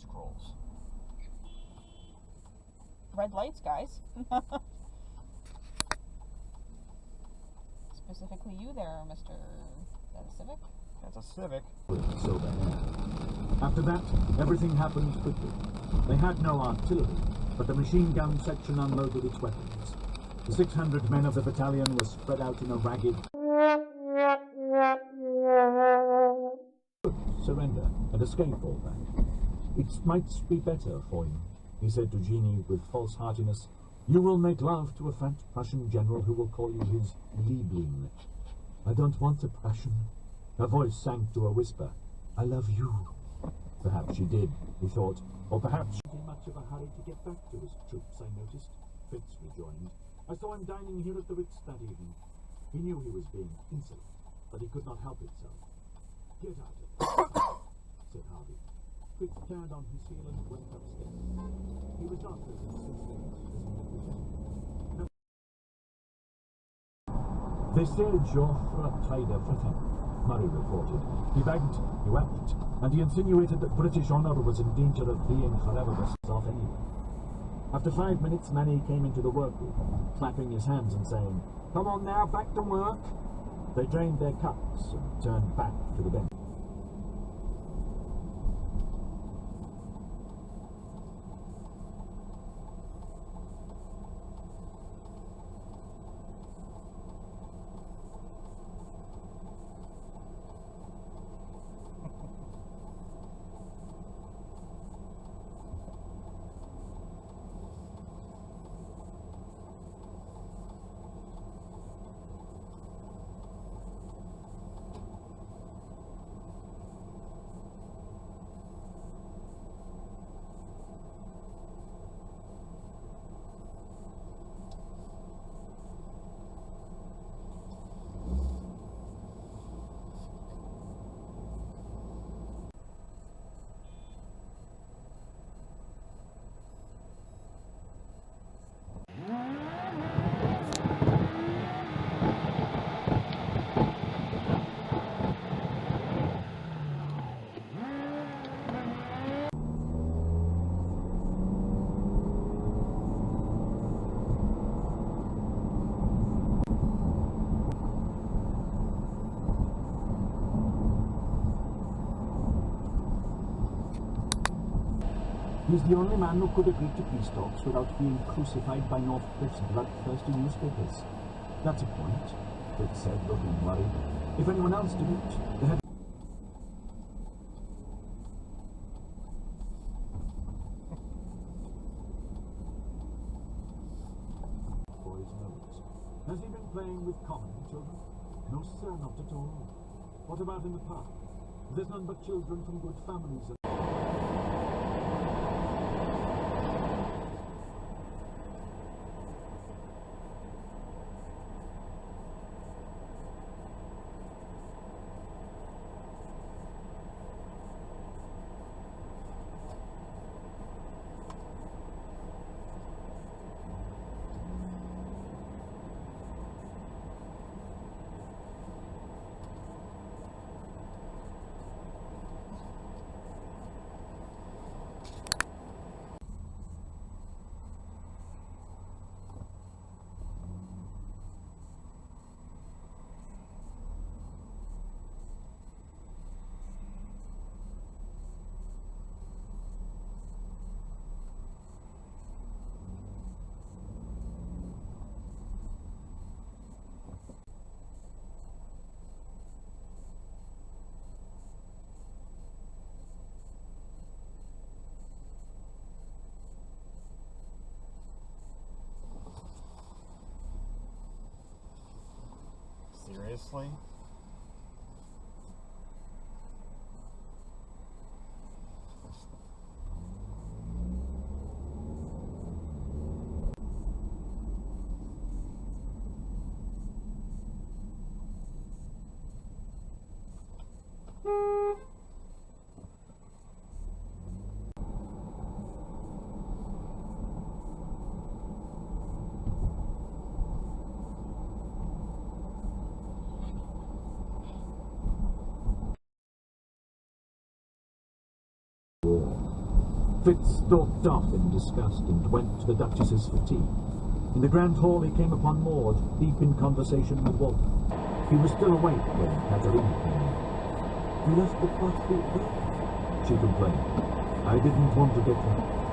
scrolls. Red lights, guys. Specifically you there, Mr. Is that a Civic? That's a Civic. With silver hair. After that, everything happened quickly. They had no artillery, but the machine gun section unloaded its weapons. The 600 men of the battalion were spread out in a ragged surrender and escape all that. It might be better for you, he said to Jeannie with false heartiness. You will make love to a fat Prussian general who will call you his Liebling. I don't want a Prussian. Her voice sank to a whisper. I love you. Perhaps she did, he thought, or perhaps she was in much of a hurry to get back to his troops, I noticed. Fitz rejoined. I saw him dining here at the Ritz that evening. He knew he was being insolent, but he could not help himself. Get out of here, said Harvey. Fitz turned on his heel and went upstairs. He was not as insistent as he had pretended. They said Joffre tried everything, Murray reported. He begged, he wept, and he insinuated that British honour was in danger of being forever best off anyway. After 5 minutes, Manny came into the workroom, clapping his hands and saying, Come on now, back to work. They drained their cups and turned back to the bench. He's the only man who could agree to peace talks without being crucified by North Cliff's bloodthirsty newspapers. That's a point, Fitz said, looking worried. If anyone else did it, they had... Boy's nose. Has he been playing with common children? No, sir, not at all. What about in the park? There's none but children from good families. Seriously? Fritz stalked off in disgust and went to the Duchess's for tea. In the grand hall he came upon Maud, deep in conversation with Walter. He was still awake when Katerina came in. "You left the pot open?" she complained. "I didn't want to get her.